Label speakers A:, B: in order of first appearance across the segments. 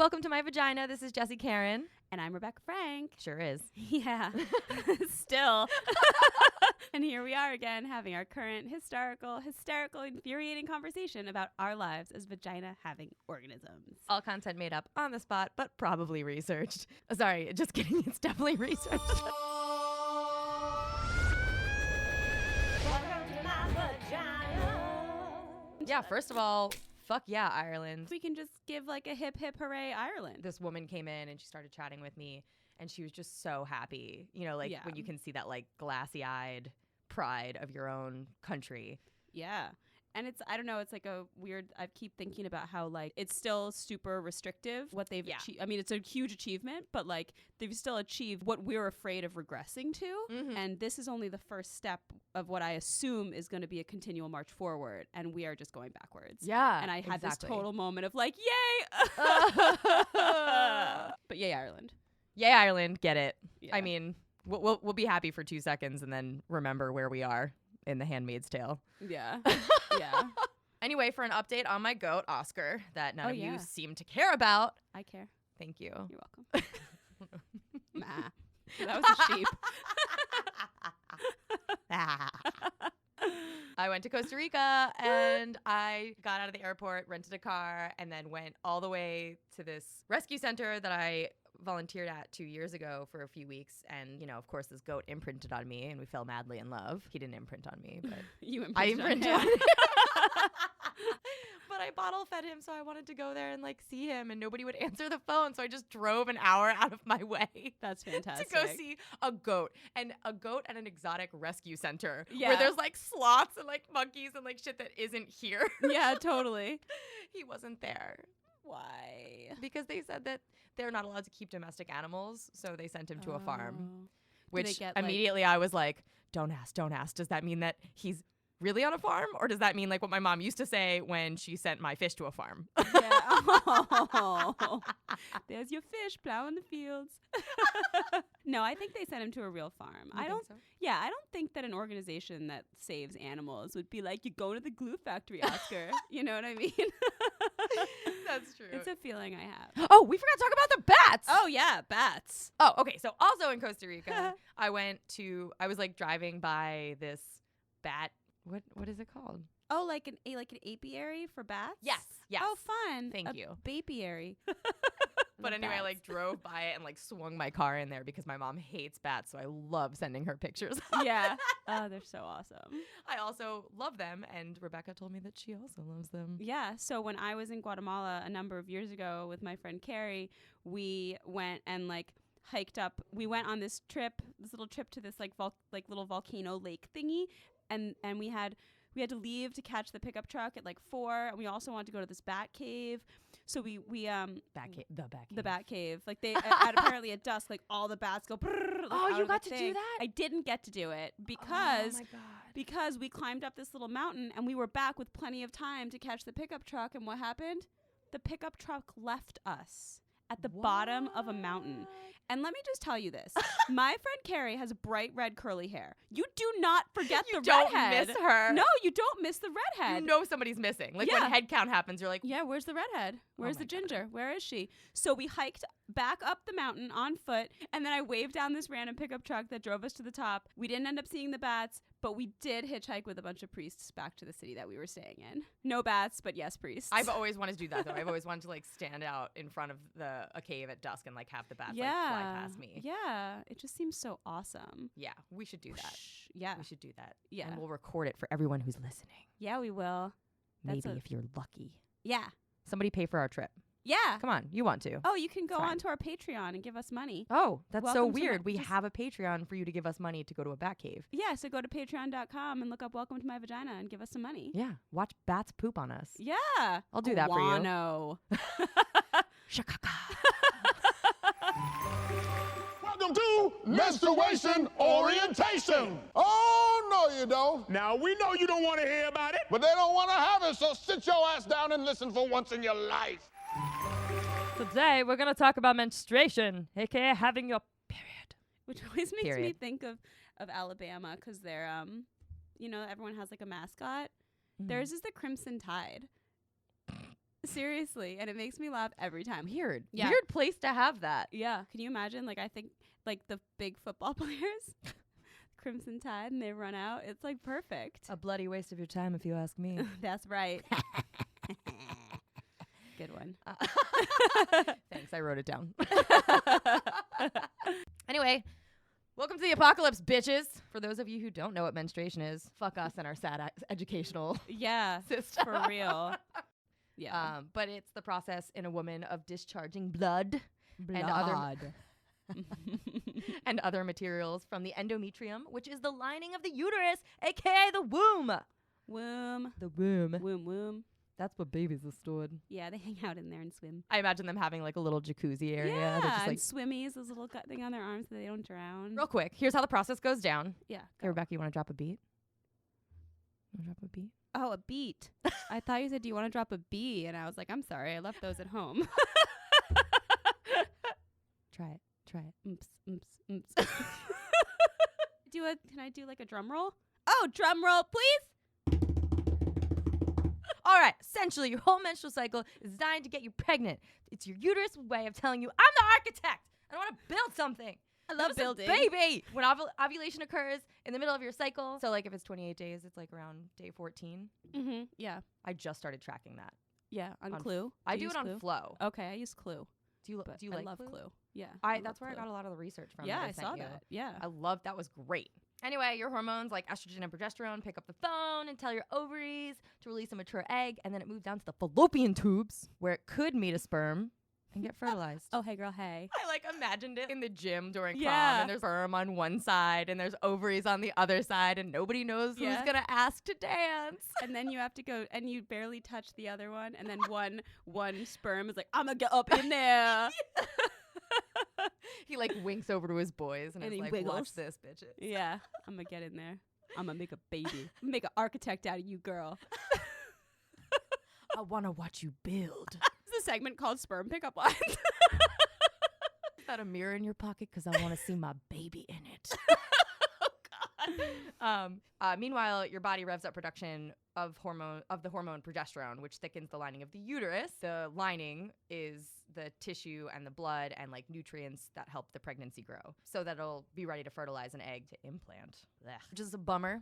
A: welcome to my vagina. This is Jessy Karen.
B: And I'm Rebekah Frank.
A: Sure is.
B: Yeah. Still. And here we are again having our current hysterical, infuriating conversation about our lives as vagina-having organisms.
A: All content made up on the spot, but probably researched. Sorry, just kidding. It's definitely researched. Yeah, first of all, fuck yeah, Ireland.
B: We can just give like a hip, hip, hooray, Ireland.
A: This woman came in and she started chatting with me and she was just so happy. You know, like when you can see that like glassy-eyed pride of your own country.
B: Yeah. And it's, I don't know, it's like a weird, I keep thinking about how like it's still super restrictive what they've achieved. I mean, it's a huge achievement, but like they've still achieved what we're afraid of regressing to. Mm-hmm. And this is only the first step of what I assume is going to be a continual march forward. And we are just going backwards.
A: Yeah.
B: And I had this total moment of like, yay! But yay, Ireland.
A: Yay, Ireland. Get it.
B: Yeah.
A: I mean, we'll be happy for 2 seconds and then remember where we are in The Handmaid's Tale.
B: Yeah. Yeah.
A: Anyway, for an update on my goat, Oscar, that none of you
B: yeah.
A: seem to care about.
B: I care.
A: Thank you.
B: You're welcome. Nah. That was a sheep.
A: I went to Costa Rica and I got out of the airport, rented a car, and then went all the way to this rescue center that I volunteered at 2 years ago for a few weeks. And, you know, of course, this goat imprinted on me and we fell madly in love. He didn't imprint on me, but I imprinted on him. But I bottle fed him, so I wanted to go there and like see him, and nobody would answer the phone, so I just drove an hour out of my way.
B: That's fantastic.
A: To go see a goat at an exotic rescue center
B: Yeah.
A: where there's like sloths and like monkeys and like shit that isn't here.
B: Yeah, totally.
A: He wasn't there.
B: Why?
A: Because they said that they're not allowed to keep domestic animals, so they sent him to a farm. Which immediately I was like, don't ask. Does that mean that he's really on a farm, or does that mean like what my mom used to say when she sent my fish to a farm?
B: Yeah. Oh, there's your fish plowing the fields. No, I think they sent him to a real farm. I don't think that an organization that saves animals would be like, you go to the glue factory, Oscar. You know what I mean?
A: That's true.
B: It's a feeling I have.
A: Oh, we forgot to talk about the bats.
B: Oh yeah, bats.
A: Oh, okay. So also in Costa Rica, I was like driving by this bat. What is it called?
B: Oh, like an apiary for bats?
A: Yes.
B: Oh, fun.
A: Thank you.
B: Bapiary.
A: But anyway, I like drove by it and like swung my car in there because my mom hates bats, so I love sending her pictures.
B: Yeah. Oh, they're so awesome.
A: I also love them, and Rebekah told me that she also loves them.
B: Yeah. So when I was in Guatemala a number of years ago with my friend Carrie, we went and like hiked up. We went on this little trip to this like little volcano lake thingy. And we had to leave to catch the pickup truck at like 4. And we also wanted to go to this bat cave. So the bat cave. Like they apparently at dusk, like all the bats go. Like,
A: oh, you got to do that?
B: I didn't get to do it because
A: oh my God.
B: Because we climbed up this little mountain and we were back with plenty of time to catch the pickup truck. And what happened? The pickup truck left us at the bottom of a mountain. And let me just tell you this. My friend Carrie has bright red curly hair. You do not forget the redhead.
A: You don't miss her.
B: No, you don't miss the redhead.
A: You know somebody's missing. Like when head count happens, you're like,
B: yeah, where's the redhead? Where's the ginger? Where is she? So we hiked back up the mountain on foot, and then I waved down this random pickup truck that drove us to the top. We didn't end up seeing the bats, but we did hitchhike with a bunch of priests back to the city that we were staying in. No bats, but yes, priests.
A: I've always wanted to do that, though. I've always wanted to like stand out in front of a cave at dusk and like have the bats like fly past me.
B: Yeah, it just seems so awesome.
A: Yeah, we should do that.
B: Yeah.
A: We should do that.
B: Yeah.
A: And we'll record it for everyone who's listening.
B: Yeah, we will.
A: Maybe if you're lucky.
B: Yeah.
A: Somebody pay for our trip.
B: Yeah.
A: Come on, you want to.
B: Oh, you can go onto our Patreon and give us money.
A: Oh, that's so weird. We have a Patreon for you to give us money to go to a bat cave.
B: Yeah, so go to patreon.com and look up Welcome to My Vagina and give us some money.
A: Yeah, watch bats poop on us.
B: Yeah.
A: I'll do that for you.
B: No.
A: Shakaka.
C: Welcome to Menstruation Orientation. Oh, no, you don't.
D: Now, we know you don't want to hear about it.
C: But they don't want to have it, so sit your ass down and listen for once in your life.
A: Today, we're going to talk about menstruation, a.k.a. having your period.
B: Which always makes me think of Alabama because they're, everyone has like a mascot. Mm-hmm. Theirs is the Crimson Tide. Seriously. And it makes me laugh every time.
A: Weird.
B: Yeah.
A: Weird place to have that.
B: Yeah. Can you imagine? Like, I think, like, the big football players, Crimson Tide, and they run out. It's, like, perfect.
A: A bloody waste of your time, if you ask me.
B: That's right. Good one.
A: Thanks, I wrote it down. Anyway, welcome to the apocalypse, bitches. For those of you who don't know what menstruation is, fuck us and our sad educational
B: Yeah,
A: system.
B: for real. Yeah.
A: But it's the process in a woman of discharging blood. And other materials from the endometrium, which is the lining of the uterus, aka the womb.
B: Womb.
A: The womb.
B: Womb.
A: That's where babies are stored.
B: Yeah, they hang out in there and swim.
A: I imagine them having like a little jacuzzi area.
B: Yeah,
A: They're just,
B: and
A: like,
B: swimmies, those little thing on their arms so they don't drown.
A: real quick, here's how the process goes down.
B: Yeah.
A: Hey, Rebekah, you want to drop a beat? You want to drop a beat?
B: Oh, a beat. I thought you said, do you want to drop a B? And I was like, I'm sorry, I left those at home.
A: Try it.
B: Oops. Can I do like a drum roll? Oh, drum roll, please.
A: All right. Essentially, your whole menstrual cycle is designed to get you pregnant. It's your uterus' way of telling you, I'm the architect. I want to build something.
B: I love
A: Give us a
B: building.
A: baby. When ovulation occurs in the middle of your cycle. So like if it's 28 days, it's like around day 14.
B: Mm-hmm. Yeah.
A: I just started tracking that.
B: Yeah. On
A: On
B: Clue.
A: I do
B: you
A: it
B: use
A: on
B: Clue?
A: Flow.
B: Okay, I use Clue.
A: Do you
B: But
A: like
B: I love
A: Clue?
B: Clue. Yeah.
A: That's where
B: Clue.
A: I got a lot of the research from.
B: Yeah,
A: that
B: I
A: sent
B: saw
A: you.
B: that. Yeah.
A: I love that was great. Anyway, your hormones like estrogen and progesterone pick up the phone and tell your ovaries to release a mature egg, and then it moves down to the fallopian tubes where it could meet a sperm and get fertilized.
B: Oh, hey, girl, hey.
A: I like imagined it in the gym during prom,
B: Yeah.
A: and there's sperm on one side and there's ovaries on the other side, and nobody knows
B: Yeah.
A: who's gonna ask to dance.
B: And then you have to go, and you barely touch the other one, and then one sperm is like, I'm gonna get up in there.
A: He like winks over to his boys and
B: And
A: is
B: he
A: like,
B: wiggles.
A: watch this, bitches.
B: Yeah, I'm gonna get in there. I'm gonna make a baby. Make an architect out of you, girl.
A: I wanna watch you build.
B: It's a segment called Sperm Pickup Lines.
A: Is that a mirror in your pocket? Because I want to see my baby in it. Oh, God. Meanwhile, your body revs up production of the hormone progesterone, which thickens the lining of the uterus. The lining is the tissue and the blood and like nutrients that help the pregnancy grow, so that it'll be ready to fertilize an egg to implant. Blech. Which is a bummer.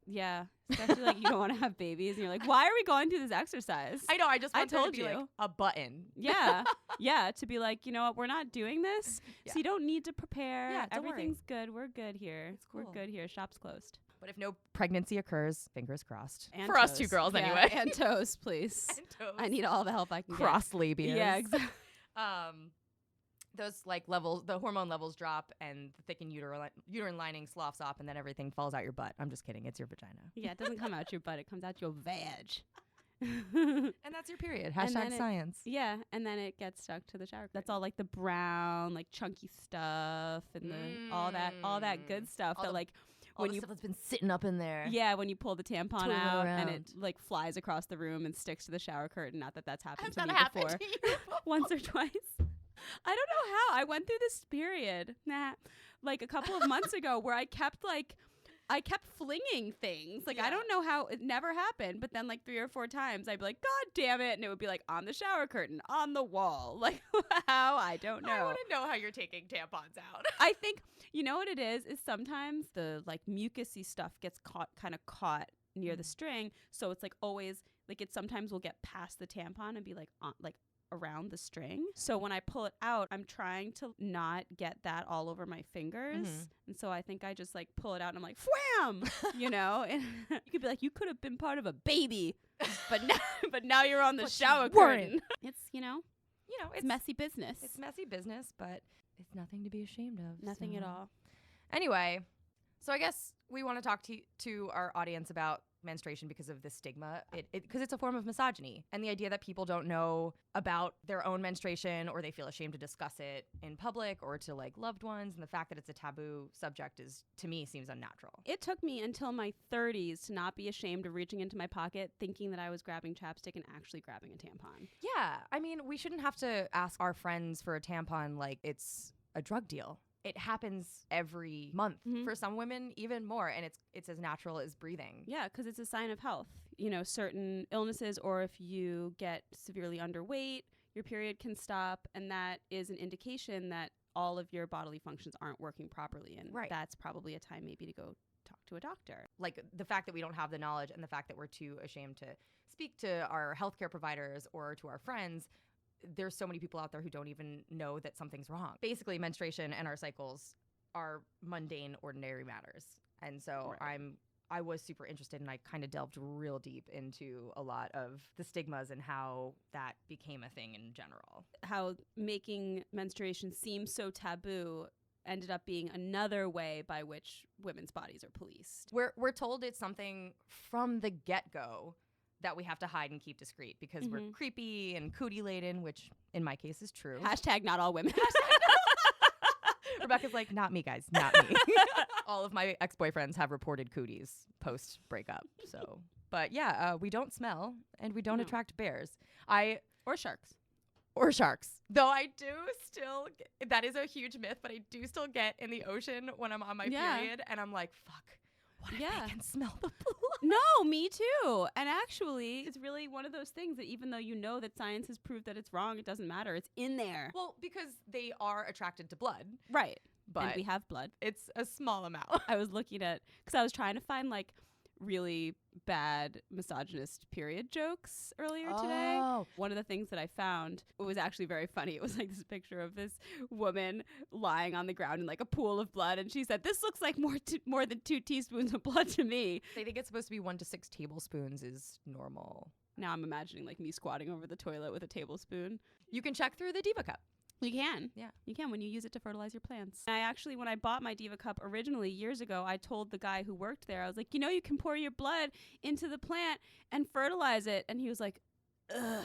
B: Yeah, especially like you don't want to have babies, and you're like, why are we going through this exercise?
A: I know. I just want there to
B: told
A: be like
B: you.
A: a button.
B: Yeah, yeah, to be like, you know what, we're not doing this,
A: Yeah.
B: so you don't need to prepare.
A: Yeah, don't worry.
B: Everything's good. We're good here.
A: It's cool.
B: We're good here. Shop's closed.
A: But if no pregnancy occurs, fingers crossed.
B: And
A: for us two
B: toast.
A: girls,
B: Yeah,
A: anyway.
B: and toast, please.
A: And toast.
B: I need all the help I can
A: Cross labias.
B: get. Yeah, exactly.
A: Those like levels, the hormone levels drop, and the thickened uterine lining sloughs off, and then everything falls out your butt. I'm just kidding. It's your vagina.
B: Yeah, it doesn't come out your butt. It comes out your vag.
A: And that's your period.
B: And then
A: Hashtag
B: it-
A: science.
B: Yeah, and then it gets stuck to the shower. That's all like the brown, like chunky stuff, and the all that good stuff
A: All
B: that
A: the-
B: like
A: All
B: when
A: the
B: you
A: stuff that's been sitting up in there.
B: yeah, when you pull the tampon
A: Twiddling
B: out and it
A: around.
B: like flies across the room and sticks to the shower curtain. Not that that's happened
A: Has
B: to
A: that
B: me
A: happened
B: before.
A: to you?
B: Once or twice. I don't know how. I went through this period, like a couple of months ago, where I kept flinging things. Like,
A: Yeah.
B: I don't know how it never happened, but then like 3 or 4 times I'd be like, God damn it. And it would be like on the shower curtain, on the wall. Like, how? I don't know.
A: I want to know how you're taking tampons out.
B: I think, you know what it is sometimes the like mucusy stuff gets kind of caught near the string. So it's like always, like it sometimes will get past the tampon and be like on, like around the string. So when I pull it out, I'm trying to not get that all over my fingers.
A: Mhm.
B: And so I think I just like pull it out and I'm like, wham, you know, and you could be like, you could have been part of a baby, but now you're on the
A: But you
B: shower
A: weren't.
B: curtain. It's, you know, it's messy business.
A: It's messy business, but it's nothing to be ashamed of.
B: Nothing at
A: so.
B: all.
A: Anyway, so I guess we want to talk to our audience about menstruation because of the stigma, because it's a form of misogyny, and the idea that people don't know about their own menstruation, or they feel ashamed to discuss it in public or to like loved ones, and the fact that it's a taboo subject is, to me, seems unnatural.
B: It took me until my 30s to not be ashamed of reaching into my pocket thinking that I was grabbing chapstick and actually grabbing a tampon.
A: Yeah, I mean, we shouldn't have to ask our friends for a tampon like it's a drug deal. It happens every month.
B: Mhm.
A: For some women, even more, and it's as natural as breathing.
B: Yeah, because it's a sign of health. certain illnesses, or if you get severely underweight, your period can stop. And that is an indication that all of your bodily functions aren't working properly. And that's probably a time maybe to go talk to a doctor.
A: Like the fact that we don't have the knowledge and the fact that we're too ashamed to speak to our healthcare providers or to our friends, there's so many people out there who don't even know that something's wrong. Basically, menstruation and our cycles are mundane, ordinary matters. And so I was super interested, and I kind of delved real deep into a lot of the stigmas and how that became a thing in general.
B: How making menstruation seem so taboo ended up being another way by which women's bodies are policed.
A: We're told it's something from the get-go that we have to hide and keep discreet because we're creepy and cootie laden, which in my case is true.
B: Hashtag not all women.
A: Rebekah's like, not me, guys, not me. All of my ex-boyfriends have reported cooties post breakup. So, but yeah, we don't smell and we don't attract bears.
B: Or sharks.
A: Or sharks. Though I do still, that is a huge myth, but I do still get in the ocean when I'm on my period, and I'm like, fuck. What if they can smell the blood?
B: No, me too. And actually, it's really one of those things that even though you know that science has proved that it's wrong, it doesn't matter. It's in there.
A: Well, because they are attracted to blood.
B: Right.
A: But
B: and we have blood.
A: It's a small amount.
B: I was looking at, because I was trying to find like really bad misogynist period jokes earlier today. One of the things that I found was actually very funny. It was like this picture of this woman lying on the ground in like a pool of blood, and she said, "This looks like more than 2 teaspoons of blood to me."
A: They think it's supposed to be 1 to 6 tablespoons is normal.
B: Now I'm imagining like me squatting over the toilet with a tablespoon.
A: You can check through the Diva Cup.
B: You can.
A: Yeah.
B: You can when you use it to fertilize your plants. I actually, when I bought my Diva Cup originally years ago, I told the guy who worked there, I was like, you can pour your blood into the plant and fertilize it. And he was like, ugh.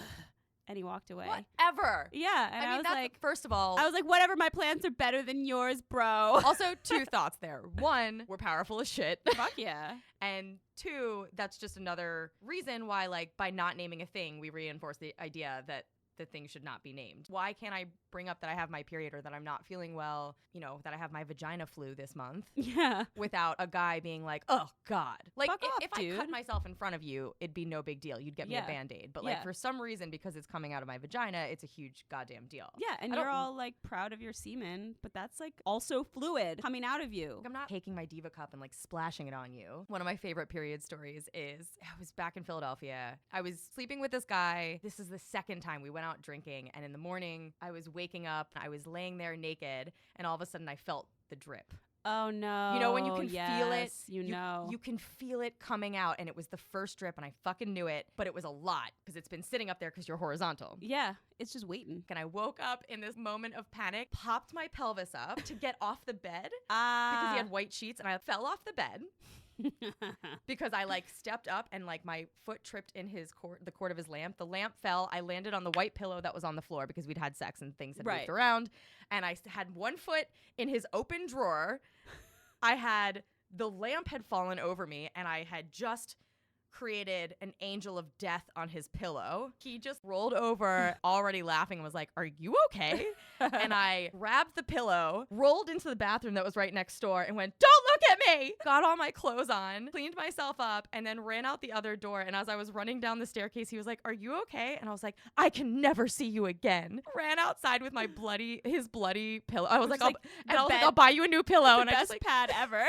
B: And he walked away.
A: Whatever.
B: Yeah. And I was like,
A: first of all,
B: I was like, whatever, my plants are better than yours, bro.
A: Also, 2 thoughts there. 1, we're powerful as shit.
B: Fuck yeah.
A: And 2, that's just another reason why, like, by not naming a thing, we reinforce the idea that the thing should not be named. Why can't I bring up that I have my period or that I'm not feeling well, that I have my vagina flu this month?
B: Yeah.
A: Without a guy being like, oh God. Like,
B: Fuck off,
A: if
B: dude.
A: I cut myself in front of you, it'd be no big deal. You'd get me a Band-Aid. But like, for some reason, because it's coming out of my vagina, it's a huge goddamn deal.
B: Yeah, and you're all like proud of your semen, but that's like also fluid coming out of you.
A: I'm not taking my Diva Cup and like splashing it on you. One of my favorite period stories is I was back in Philadelphia. I was sleeping with this guy. This is the second time we went out drinking, and in the morning I was waking up, I was laying there naked, and all of a sudden I felt the drip.
B: Oh no.
A: You know when you can feel it?
B: You
A: can feel it coming out, and it was the first drip, and I fucking knew it, but it was a lot because it's been sitting up there because you're horizontal.
B: Yeah, it's just waiting.
A: And I woke up in this moment of panic, popped my pelvis up to get off the bed because he had white sheets, and I fell off the bed. Because I like stepped up and like my foot tripped in the cord of his lamp. The lamp fell. I landed on the white pillow that was on the floor because we'd had sex and things had moved around. And I had one foot in his open drawer. The lamp had fallen over me, and I had just created an angel of death on his pillow. He just rolled over, already laughing, and was like, "Are you okay?" And I grabbed the pillow, rolled into the bathroom that was right next door, and went, "Don't look at me!" Got all my clothes on, cleaned myself up, and then ran out the other door. And as I was running down the staircase, he was like, "Are you okay?" And I was like, "I can never see you again." Ran outside with his bloody pillow. I was like, I'll buy you a new pillow.
B: And I just pad ever.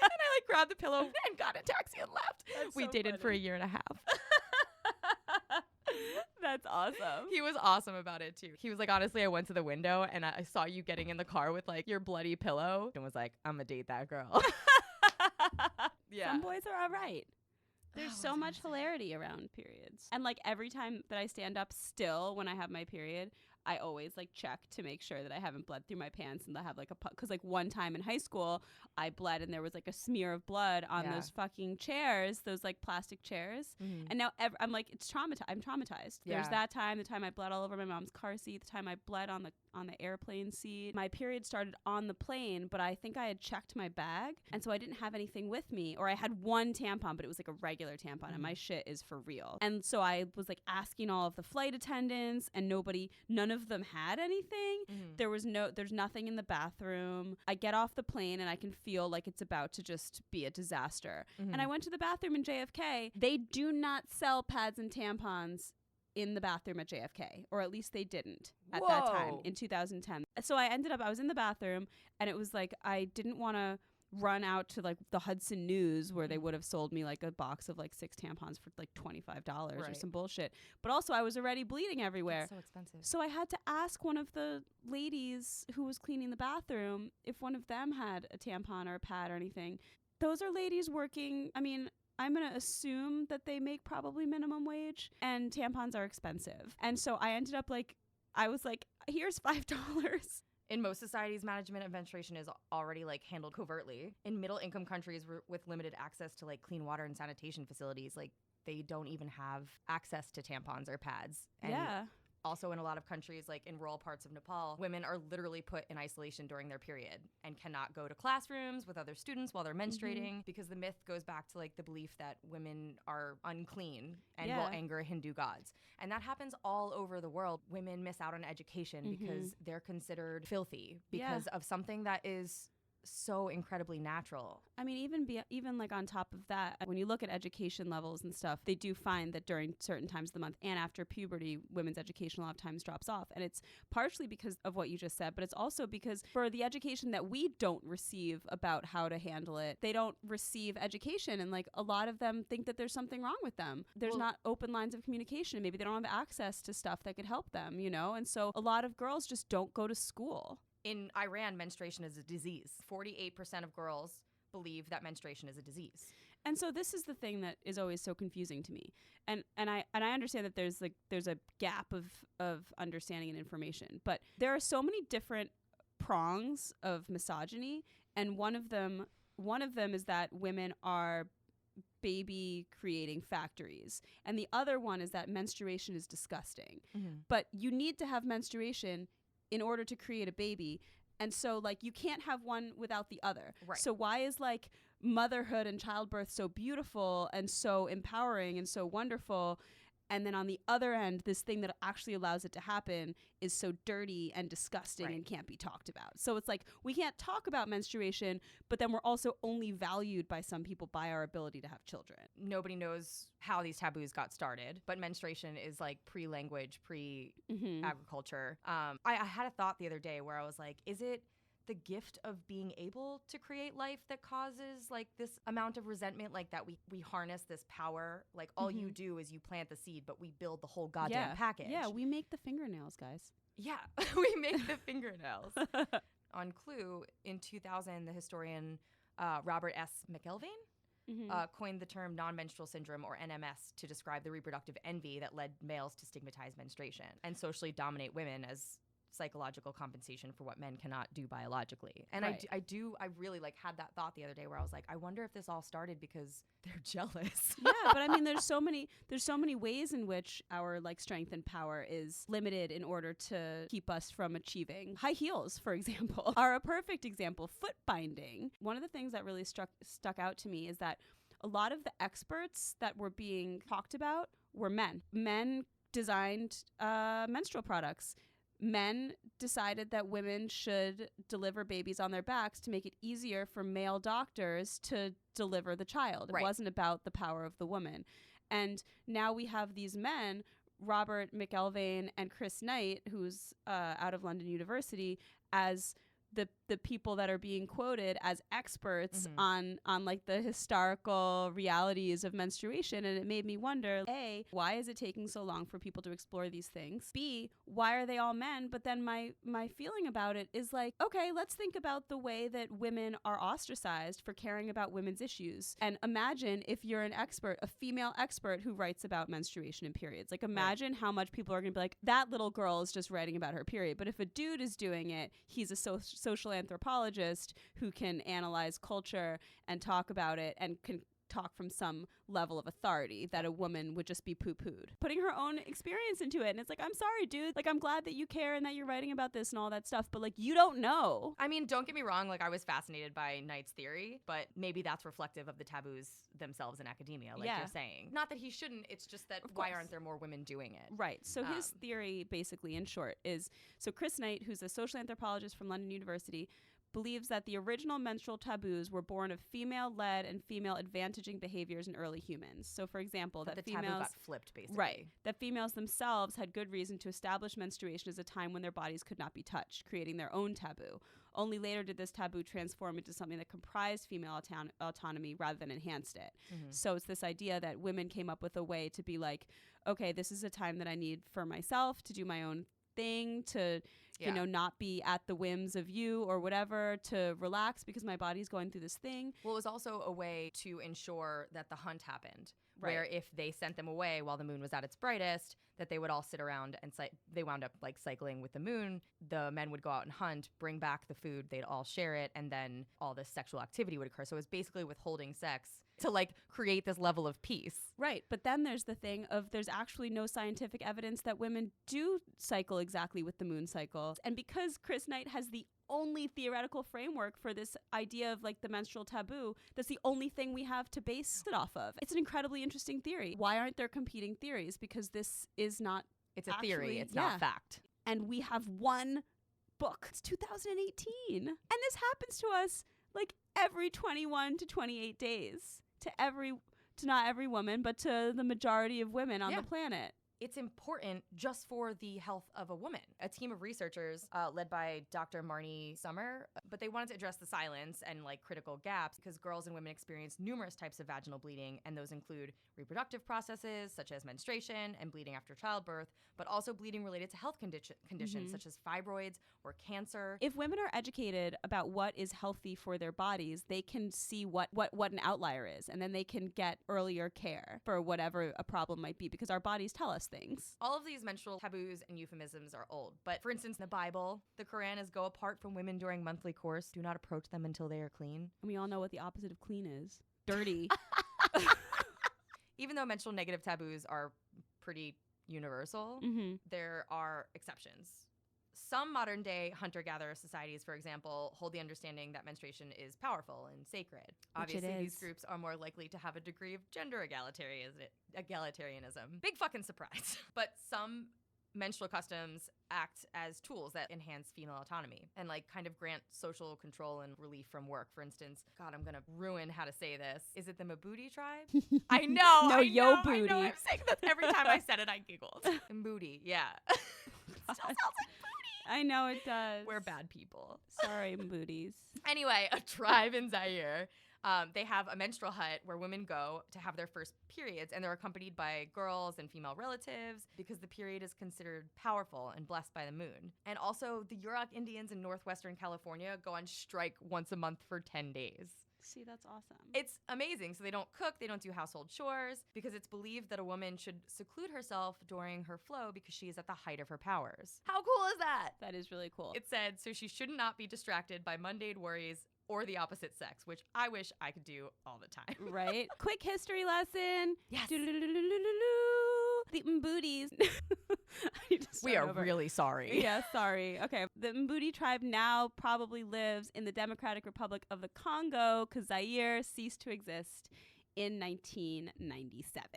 A: And I like grabbed the pillow and got a taxi and left. We dated for 1.5 years.
B: That's awesome.
A: He was awesome about it too. He was like, honestly, I went to the window and I saw you getting in the car with like your bloody pillow and was like, I'm gonna date that girl.
B: Yeah. Some boys are all right. There's so much hilarity around periods. And like every time that I stand up still when I have my period, I always like check to make sure that I haven't bled through my pants and I have like because like one time in high school I bled and there was like a smear of blood on those fucking chairs, those like plastic chairs. Mm-hmm. And now I'm like, I'm traumatized. Yeah. There's that time, the time I bled all over my mom's car seat, the time I bled on the airplane seat. My period started on the plane, but I think I had checked my bag, and so I didn't have anything with me, or I had one tampon, but it was like a regular tampon, and my shit is for real. And so I was like asking all of the flight attendants, and none of them had anything. There's nothing in the bathroom. I get off the plane and I can feel like it's about to just be a disaster. And I went to the bathroom in JFK. They do not sell pads and tampons in the bathroom at JFK, or at least they didn't at that time in 2010. So I was in the bathroom, and it was like I didn't want to run out to like the Hudson News where they would have sold me like a box of like 6 tampons for like $25 or some bullshit. But also I was already bleeding everywhere.
A: That's so expensive. So
B: I had to ask one of the ladies who was cleaning the bathroom if one of them had a tampon or a pad or anything. Those are ladies working, I mean, I'm going to assume that they make probably minimum wage, and tampons are expensive. And so I ended up like, I was like, here's $5.
A: In most societies, management of menstruation is already like handled covertly. In middle income countries with limited access to like clean water and sanitation facilities, like they don't even have access to tampons or pads. And also in a lot of countries, like in rural parts of Nepal, women are literally put in isolation during their period and cannot go to classrooms with other students while they're menstruating, because the myth goes back to like the belief that women are unclean and will anger Hindu gods. And that happens all over the world. Women miss out on education because they're considered filthy because of something that is so incredibly natural.
B: I mean, even like on top of that, when you look at education levels and stuff, they do find that during certain times of the month and after puberty, women's education a lot of times drops off. And it's partially because of what you just said, but it's also because for the education that we don't receive about how to handle it, they don't receive education. And like a lot of them think that there's something wrong with them. There's not open lines of communication. Maybe they don't have access to stuff that could help them, you know? And so a lot of girls just don't go to school.
A: In Iran, menstruation is a disease. 48% of girls believe that menstruation is a disease.
B: And so this is the thing that is always so confusing to me. And I understand that there's a gap of understanding and information, but there are so many different prongs of misogyny, and one of them is that women are baby creating factories, and the other one is that menstruation is disgusting. But you need to have menstruation in order to create a baby. And so like you can't have one without the other. Right. So why is like motherhood and childbirth so beautiful and so empowering and so wonderful, and then on the other end, this thing that actually allows it to happen is so dirty and disgusting and can't be talked about? So it's like we can't talk about menstruation, but then we're also only valued by some people by our ability to have children.
A: Nobody knows how these taboos got started, but menstruation is like pre-language, pre-agriculture. I had a thought the other day where I was like, is it the gift of being able to create life that causes like this amount of resentment, like that we harness this power? Like all you do is you plant the seed, but we build the whole goddamn package.
B: Yeah, we make the fingernails, guys.
A: Yeah, we make the fingernails. On Clue in 2000, the historian Robert S. McElvain coined the term non-menstrual syndrome, or NMS, to describe the reproductive envy that led males to stigmatize menstruation and socially dominate women as psychological compensation for what men cannot do biologically. And I really like had that thought the other day where I was like, I wonder if this all started because they're jealous.
B: Yeah, but I mean, there's so many ways in which our like strength and power is limited in order to keep us from achieving. High heels, for example, are a perfect example. Foot binding. One of the things that really stuck out to me is that a lot of the experts that were being talked about were men. Men designed menstrual products. Men decided that women should deliver babies on their backs to make it easier for male doctors to deliver the child. It wasn't about the power of the woman. And now we have these men, Robert McElvain and Chris Knight, who's out of London University, as the people that are being quoted as experts on like the historical realities of menstruation. And it made me wonder, A, why is it taking so long for people to explore these things? B, why are they all men? But then my feeling about it is like, okay, let's think about the way that women are ostracized for caring about women's issues. And imagine if you're an expert, a female expert who writes about menstruation and periods. Like imagine how much people are going to be like, that little girl is just writing about her period. But if a dude is doing it, he's a social anthropologist who can analyze culture and talk about it and can talk from some level of authority that a woman would just be poo-pooed. Putting her own experience into it. And it's like, I'm sorry, dude. Like, I'm glad that you care and that you're writing about this and all that stuff, but like, you don't know.
A: I mean, don't get me wrong. Like, I was fascinated by Knight's theory, but maybe that's reflective of the taboos themselves in academia, like you're saying. Not that he shouldn't. It's just that why aren't there more women doing it?
B: Right. So his theory, basically, in short, is so Chris Knight, who's a social anthropologist from London University, believes that the original menstrual taboos were born of female-led and female-advantaging behaviors in early humans. So, for example, that
A: the
B: females
A: taboo got flipped, basically.
B: Right. That females themselves had good reason to establish menstruation as a time when their bodies could not be touched, creating their own taboo. Only later did this taboo transform into something that comprised female autonomy rather than enhanced it. So it's this idea that women came up with a way to be like, okay, this is a time that I need for myself to do my own thing, to you know, not be at the whims of you or whatever, to relax because my body's going through this thing.
A: Well, it was also a way to ensure that the hunt happened, where if they sent them away while the moon was at its brightest, that they would all sit around and they wound up like cycling with the moon. The men would go out and hunt, bring back the food, they'd all share it, and then all this sexual activity would occur. So it was basically withholding sex to like create this level of peace.
B: Right. But then there's the thing of there's actually no scientific evidence that women do cycle exactly with the moon cycle. And because Chris Knight has the only theoretical framework for this idea of like the menstrual taboo, that's the only thing we have to base it off of. It's an incredibly interesting theory. Why aren't there competing theories? Because this is not
A: It's a theory. It's not fact.
B: And we have one book. It's 2018. And this happens to us like every 21 to 28 days to not every woman, but to the majority of women on the planet.
A: It's important just for the health of a woman. A team of researchers led by Dr. Marnie Summer, but they wanted to address the silence and like critical gaps because girls and women experience numerous types of vaginal bleeding, and those include reproductive processes such as menstruation and bleeding after childbirth, but also bleeding related to health conditions such as fibroids or cancer.
B: If women are educated about what is healthy for their bodies, they can see what an outlier is, and then they can get earlier care for whatever a problem might be, because our bodies tell us things.
A: All of these menstrual taboos and euphemisms are old, but for instance, in the Bible, the Quran is go apart from women during monthly course. Do not approach them until they are clean.
B: And we all know what the opposite of clean is. Dirty.
A: Even though menstrual negative taboos are pretty universal, there are exceptions. Some modern day hunter-gatherer societies, for example, hold the understanding that menstruation is powerful and sacred. Obviously, these groups are more likely to have a degree of gender egalitarianism. Big fucking surprise. But some menstrual customs act as tools that enhance female autonomy and like kind of grant social control and relief from work. For instance, God, I'm gonna ruin how to say this. Is it the Mbuti Tribe? I know.
B: No,
A: I
B: yo
A: know,
B: booty.
A: I know. I'm saying that every time I said it, I giggled. Mbuti, yeah. Still sounds like booty.
B: I know it does.
A: We're bad people.
B: Sorry, Mbooties.
A: Anyway, a tribe in Zaire. They have a menstrual hut where women go to have their first periods, and they're accompanied by girls and female relatives because the period is considered powerful and blessed by the moon. And also, the Yurok Indians in northwestern California go on strike once a month for 10 days.
B: See, that's awesome.
A: It's amazing. So they don't cook, they don't do household chores, because it's believed that a woman should seclude herself during her flow because she is at the height of her powers. How cool is that?
B: That is really cool.
A: It said, so she should not be distracted by mundane worries or the opposite sex, which I wish I could do all the time.
B: Right? Quick history lesson.
A: Yes.
B: The Mbooties.
A: We are really sorry.
B: Yeah, sorry. Okay. The Mbuti Tribe now probably lives in the Democratic Republic of the Congo because Zaire ceased to exist in 1997.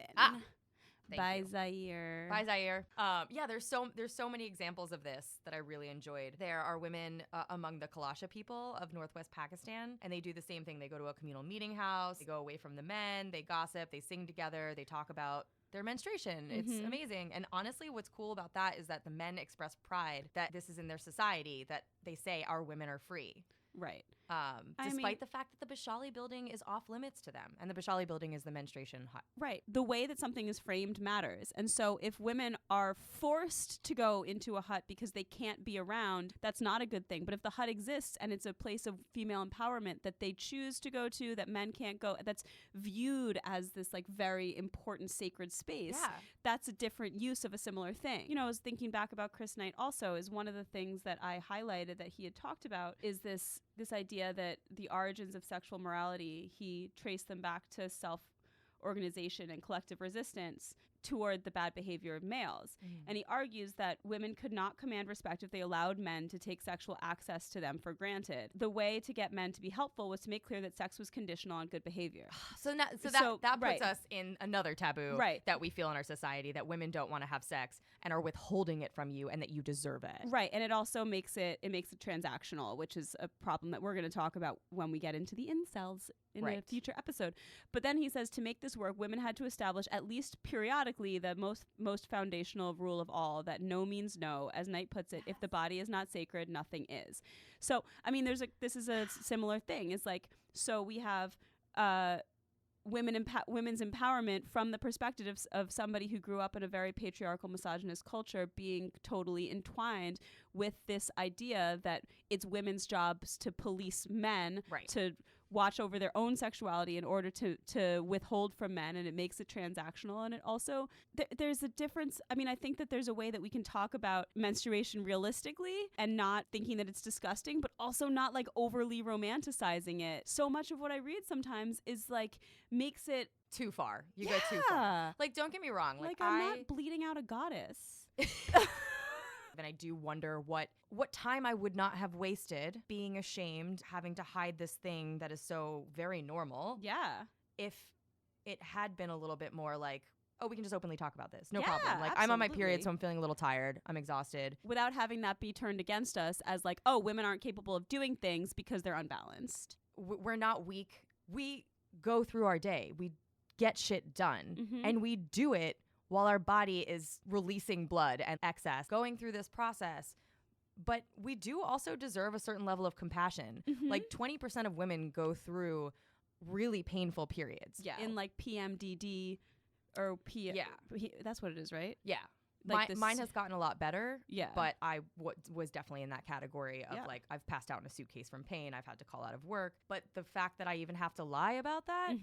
B: Bye, Zaire.
A: Bye, Zaire. Yeah, there's so many examples of this that I really enjoyed. There are women among the Kalasha people of northwest Pakistan, and they do the same thing. They go to a communal meeting house. They go away from the men. They gossip. They sing together. They talk about their menstruation. It's amazing. And honestly, what's cool about that is that the men express pride that this is in their society, that they say our women are free.
B: Right.
A: Despite the fact that the Bashali building is off limits to them. And the Bashali building is the menstruation hut.
B: Right. The way that something is framed matters. And so if women are forced to go into a hut because they can't be around, that's not a good thing. But if the hut exists and it's a place of female empowerment that they choose to go to, that men can't go, that's viewed as this like very important sacred space, that's a different use of a similar thing. You know, I was thinking back about Chris Knight also, is one of the things that I highlighted that he had talked about is this this idea that the origins of sexual morality, he traced them back to self-organization and collective resistance toward the bad behavior of males. And he argues that women could not command respect if they allowed men to take sexual access to them for granted. The way to get men to be helpful was to make clear that sex was conditional on good behavior.
A: So that puts us in another taboo that we feel in our society, that women don't want to have sex and are withholding it from you and that you deserve it.
B: Right. And it also makes it transactional, which is a problem that we're going to talk about when we get into the incels in a future episode. But then he says to make this work, women had to establish at least periodically the most foundational rule of all, that no means no. As Knight puts it, if the body is not sacred, nothing is. So, I mean, this is a similar thing. It's like, so we have women's empowerment from the perspective of somebody who grew up in a very patriarchal, misogynist culture, being totally entwined with this idea that it's women's jobs to police men, to watch over their own sexuality in order to withhold from men, and it makes it transactional. And it also, there's a difference. I mean, I think that there's a way that we can talk about menstruation realistically and not thinking that it's disgusting, but also not like overly romanticizing it. So much of what I read sometimes is like, makes it
A: too far. You go too far. Like, don't get me wrong. Like
B: I'm not bleeding out a goddess.
A: And I do wonder what time I would not have wasted being ashamed, having to hide this thing that is so very normal.
B: Yeah.
A: If it had been a little bit more like, oh, we can just openly talk about this. No problem. Like,
B: absolutely.
A: I'm on my period, so I'm feeling a little tired. I'm exhausted.
B: Without having that be turned against us as like, oh, women aren't capable of doing things because they're unbalanced.
A: We're not weak. We go through our day. We get shit done. And we do it while our body is releasing blood and excess, going through this process. But we do also deserve a certain level of compassion. Like 20% of women go through really painful periods.
B: Yeah. In like PMDD or that's what it is, right?
A: Yeah.
B: Like
A: mine has gotten a lot better.
B: Yeah.
A: But I was definitely in that category of like, I've passed out in a suitcase from pain. I've had to call out of work. But the fact that I even have to lie about that,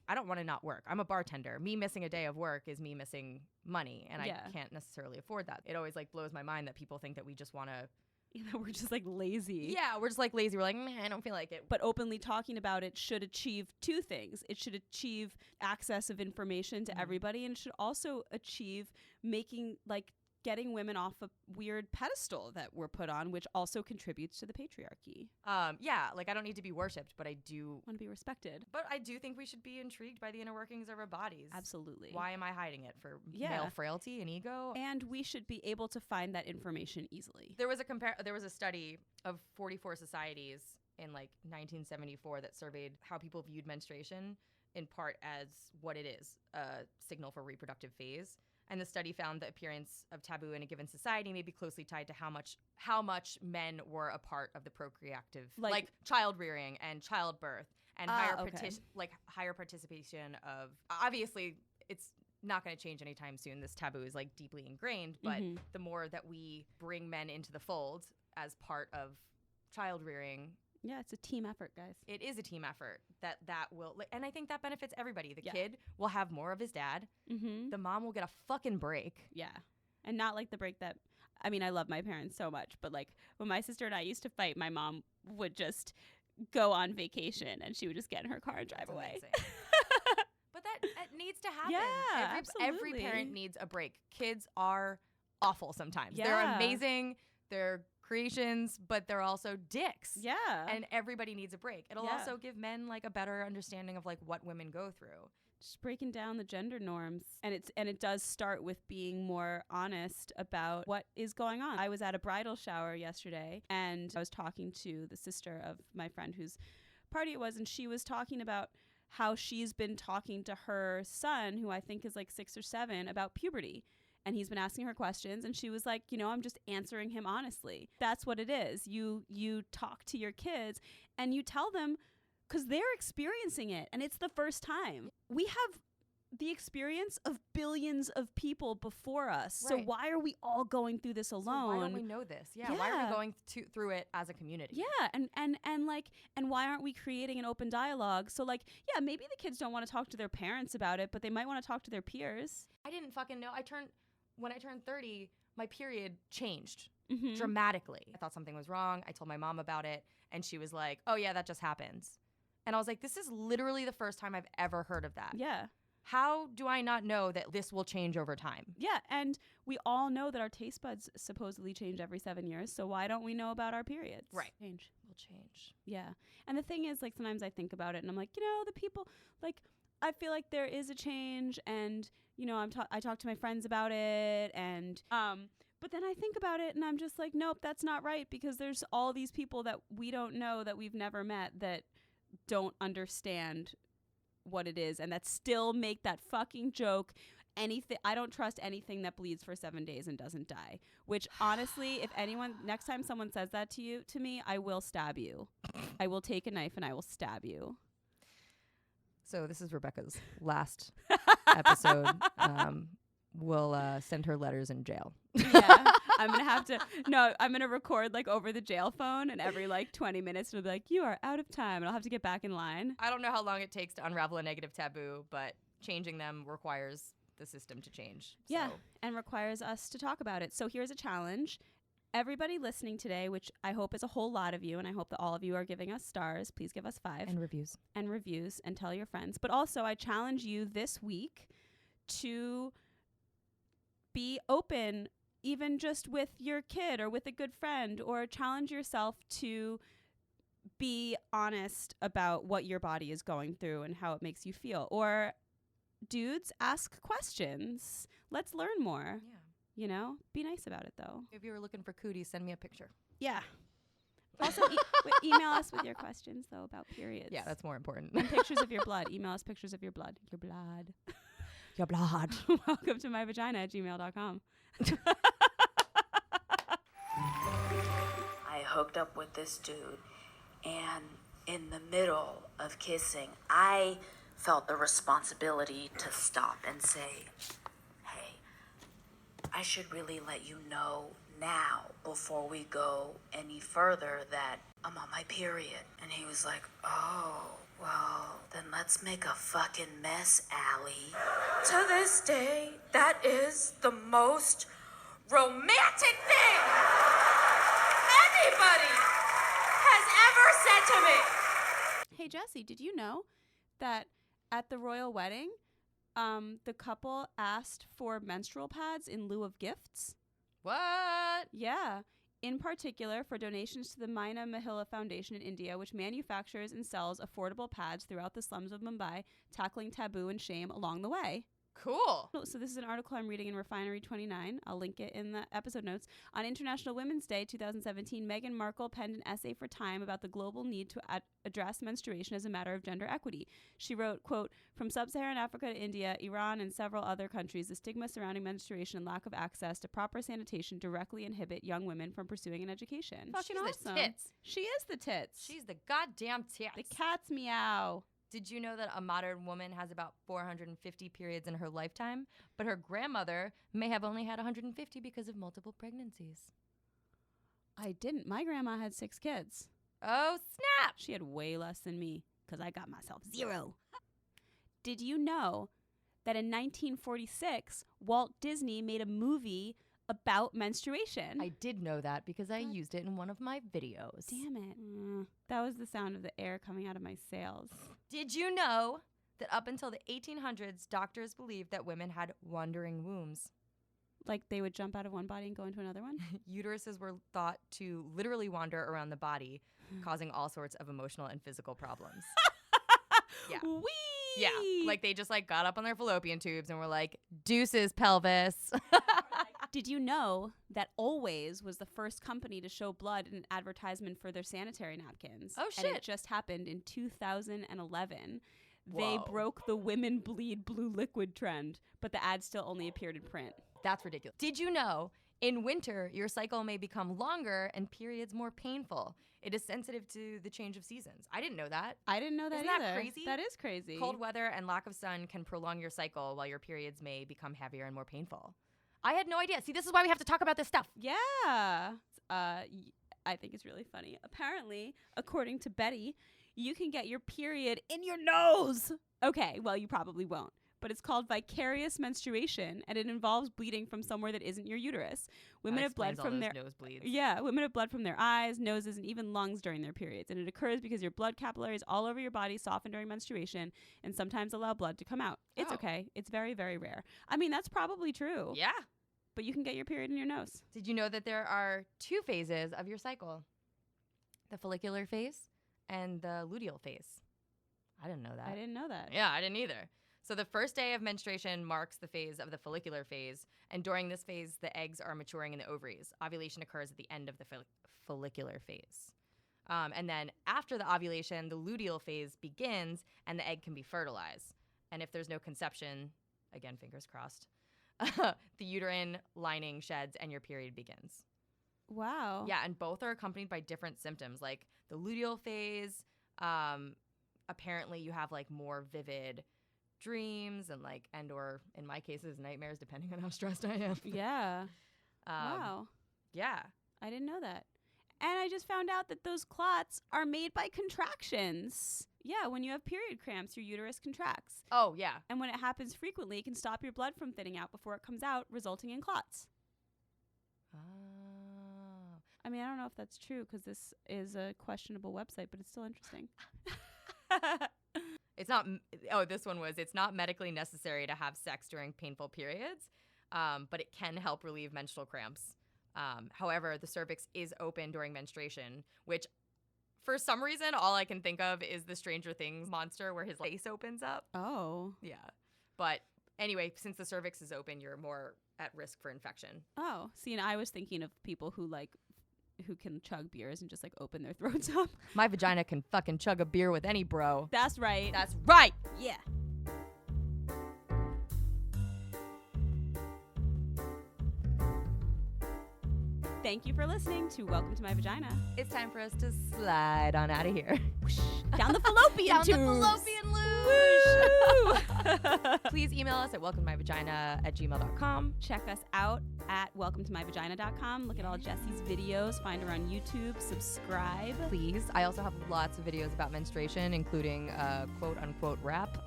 A: I don't want to not work. I'm a bartender. Me missing a day of work is me missing money. And I can't necessarily afford that. It always like blows my mind that people think that we just want to.
B: We're just like lazy.
A: Yeah, we're just like lazy. We're like, man, I don't feel like it.
B: But openly talking about it should achieve two things. It should achieve access of information to everybody, and it should also achieve getting women off a weird pedestal that we're put on, which also contributes to the patriarchy.
A: Yeah, like I don't need to be worshipped, but I do
B: want to be respected.
A: But I do think we should be intrigued by the inner workings of our bodies.
B: Absolutely.
A: Why am I hiding it? For male frailty and ego?
B: And we should be able to find that information easily.
A: There was a study of 44 societies in like 1974 that surveyed how people viewed menstruation, in part as what it is, a signal for reproductive phase. And the study found the appearance of taboo in a given society may be closely tied to how much men were a part of the procreative, like child rearing and childbirth, and higher participation of. Obviously, it's not going to change anytime soon. This taboo is like deeply ingrained, but the more that we bring men into the fold as part of child rearing.
B: Yeah, it's a team effort, guys. It
A: is a team effort that will, and I think that benefits everybody. The kid will have more of his dad. The mom will get a fucking break.
B: Yeah, and not like the break that, I mean, I love my parents so much, but like when my sister and I used to fight, my mom would just go on vacation and she would just get in her car and drive away.
A: But that needs to happen.
B: Yeah,
A: every parent needs a break. Kids are awful sometimes. Yeah. They're amazing. They're creations, but they're also dicks.
B: Yeah.
A: And everybody needs a break. It'll also give men like a better understanding of like what women go through.
B: Just breaking down the gender norms. And it does start with being more honest about what is going on. I was at a bridal shower yesterday and I was talking to the sister of my friend whose party it was, and she was talking about how she's been talking to her son, who I think is like 6 or 7, about puberty. And he's been asking her questions, and she was like, I'm just answering him honestly. That's what it is. You talk to your kids, and you tell them, because they're experiencing it, and it's the first time. We have the experience of billions of people before us. Right. So why are we all going through this alone?
A: So why don't we know this? Yeah. Why are we going through it as a community?
B: Yeah. And why aren't we creating an open dialogue? So like, yeah, maybe the kids don't want to talk to their parents about it, but they might want to talk to their peers.
A: I didn't fucking know. When I turned 30, my period changed. dramatically. I thought something was wrong. I told my mom about it, and she was like, oh, yeah, that just happens. And I was like, this is literally the first time I've ever heard of that.
B: Yeah.
A: How do I not know that this will change over time?
B: Yeah, and we all know that our taste buds supposedly change every 7 years, so why don't we know about our periods?
A: Right.
B: Change.
A: Will change.
B: Yeah. And the thing is, like, sometimes I think about it and I'm like, the people, like, I feel like there is a change, and, I talk to my friends about it, and, but then I think about it and I'm just like, nope, that's not right, because there's all these people that we don't know, that we've never met, that don't understand what it is, and that still make that fucking joke. I don't trust anything that bleeds for 7 days and doesn't die, which honestly, if next time someone says that to me, I will stab you. I will take a knife and I will stab you.
A: So this is Rebekah's last episode. We'll send her letters in jail.
B: Yeah. I'm going to record like over the jail phone, and every like 20 minutes it'll be like, you are out of time, and I'll have to get back in line.
A: I don't know how long it takes to unravel a negative taboo, but changing them requires the system to change.
B: Yeah, and requires us to talk about it. So here's a challenge. Everybody listening today, which I hope is a whole lot of you, and I hope that all of you are giving us stars. Please give us 5.
A: And reviews.
B: And tell your friends. But also, I challenge you this week to be open, even just with your kid or with a good friend, or challenge yourself to be honest about what your body is going through and how it makes you feel. Or dudes, ask questions. Let's learn more.
A: Yeah.
B: Be nice about it, though.
A: If you were looking for cooties, send me a picture.
B: Yeah. Also, email us with your questions, though, about periods.
A: Yeah, that's more important.
B: And pictures of your blood. Email us pictures of your blood. Your blood.
A: Your blood.
B: Welcome to myvagina@gmail.com.
E: I hooked up with this dude, and in the middle of kissing, I felt the responsibility to stop and say, hey, I should really let you know now, before we go any further, that I'm on my period. And he was like, oh, well, then let's make a fucking mess, Allie. To this day, that is the most romantic thing anybody has ever said to me.
B: Hey, Jessy, did you know that at the royal wedding, the couple asked for menstrual pads in lieu of gifts?
A: What?
B: Yeah. In particular, for donations to the Meena Mahila Foundation in India, which manufactures and sells affordable pads throughout the slums of Mumbai, tackling taboo and shame along the way.
A: Cool.
B: So this is an article I'm reading in Refinery 29. I'll link it in the episode notes. On International Women's Day 2017, Meghan Markle penned an essay for Time about the global need to address menstruation as a matter of gender equity. She wrote, quote, from sub-Saharan Africa to India, Iran, and several other countries, the stigma surrounding menstruation and lack of access to proper sanitation directly inhibit young women from pursuing an education.
A: Fucking awesome.
B: The tits. She is the tits.
A: She's the goddamn tits.
B: The cat's meow.
A: Did you know that a modern woman has about 450 periods in her lifetime, but her grandmother may have only had 150 because of multiple pregnancies?
B: I didn't. My grandma had 6 kids.
A: Oh, snap!
B: She had way less than me because I got myself 0. Did you know that in 1946, Walt Disney made a movie about menstruation?
A: I did know that because I used it in one of my videos.
B: Damn it. That was the sound of the air coming out of my sails.
A: Did you know that up until the 1800s, doctors believed that women had wandering wombs?
B: Like they would jump out of one body and go into another one?
A: Uteruses were thought to literally wander around the body, causing all sorts of emotional and physical problems. Yeah.
B: Whee!
A: Yeah. Like they just like got up on their fallopian tubes and were like, deuces, pelvis.
B: Did you know that Always was the first company to show blood in an advertisement for their sanitary napkins?
A: Oh, shit.
B: And it just happened in 2011.
A: Whoa.
B: They broke the women bleed blue liquid trend, but the ad still only appeared in print.
A: That's ridiculous. Did you know in winter, your cycle may become longer and periods more painful? It is sensitive to the change of seasons. I didn't know that.
B: I didn't know that
A: Isn't
B: either.
A: that crazy?
B: That is crazy.
A: Cold weather and lack of sun can prolong your cycle while your periods may become heavier and more painful. I had no idea. See, this is why we have to talk about this stuff.
B: Yeah. I think it's really funny. Apparently, according to Betty, you can get your period in your nose. Okay, well, you probably won't. but it's called vicarious menstruation, and it involves bleeding from somewhere that isn't your uterus. Women have bled from their
A: nosebleeds.
B: Women have blood from their eyes, noses, and even lungs during their periods, and it occurs because your blood capillaries all over your body soften during menstruation and sometimes allow blood to come out. It's okay. It's very, very rare. I mean, that's probably true.
A: Yeah.
B: But you can get your period in your nose.
A: Did you know that there are 2 phases of your cycle? The follicular phase and the luteal phase. I didn't know that.
B: I didn't know that.
A: Yeah, I didn't either. So the first day of menstruation marks the phase of the follicular phase, and during this phase, the eggs are maturing in the ovaries. Ovulation occurs at the end of the follicular phase. And then after the ovulation, the luteal phase begins, and the egg can be fertilized. And if there's no conception, again, fingers crossed, the uterine lining sheds and your period begins.
B: Wow.
A: Yeah, and both are accompanied by different symptoms. Like the luteal phase, apparently you have like more vivid dreams and or in my cases nightmares, depending on how stressed I am.
B: Yeah. Wow.
A: Yeah.
B: I didn't know that. And I just found out that those clots are made by contractions. Yeah, when you have period cramps, your uterus contracts.
A: Oh, yeah.
B: And when it happens frequently, it can stop your blood from thinning out before it comes out, resulting in clots.
A: Oh.
B: I mean, I don't know if that's true because this is a questionable website, but it's still interesting.
A: It's not, this one was, it's not medically necessary to have sex during painful periods, but it can help relieve menstrual cramps. However, the cervix is open during menstruation, which for some reason, all I can think of is the Stranger Things monster where his face opens up.
B: Oh.
A: Yeah. But anyway, since the cervix is open, you're more at risk for infection.
B: Oh. See, and I was thinking of people who can chug beers and just like open their throats up.
A: My vagina can fucking chug a beer with any bro.
B: That's right.
A: That's right.
B: Yeah. Thank you for listening to Welcome to My Vagina.
A: It's time for us to slide on out of here.
B: Down the fallopian tubes.
A: Down the fallopian luge. Please email us at welcometomyvagina@gmail.com.
B: Check us out at welcometomyvagina.com. Look at all Jessy's videos. Find her on YouTube. Subscribe.
A: Please. I also have lots of videos about menstruation, including quote unquote rap.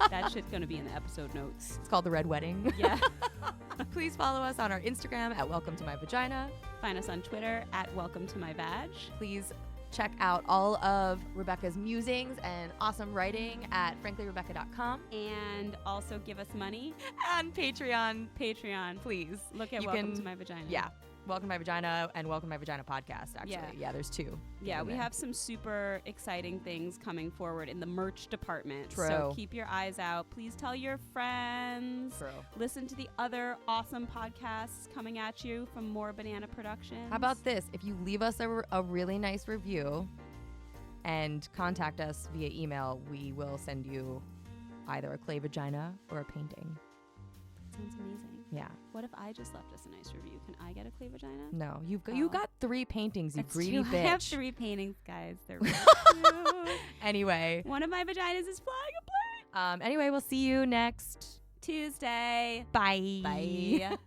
B: That shit's going to be in the episode notes.
A: It's called The Red Wedding.
B: Yeah.
A: Please follow us on our Instagram at Welcome to My Vagina.
B: Find us on Twitter at Welcome to My Vag.
A: Please check out all of Rebekah's musings and awesome writing at franklyrebekah.com.
B: And also give us money.
A: And Patreon.
B: Please. Look at Welcome to My Vagina.
A: Yeah. Welcome to My Vagina and Welcome to My Vagina podcast, actually. Yeah, there's 2.
B: Yeah, we have some super exciting things coming forward in the merch department.
A: True.
B: So keep your eyes out. Please tell your friends.
A: True.
B: Listen to the other awesome podcasts coming at you from More Banana Productions.
A: How about this? If you leave us a really nice review and contact us via email, we will send you either a clay vagina or a painting.
B: Sounds amazing.
A: Yeah.
B: What if I just left us a nice review? Can I get a clay vagina?
A: No, you got 3 paintings, you
B: That's
A: greedy
B: true.
A: bitch.
B: I have 3 paintings, guys. They're really cute.
A: Anyway.
B: One of my vaginas is flying a plane.
A: Anyway, we'll see you next
B: Tuesday.
A: Bye.
B: Bye.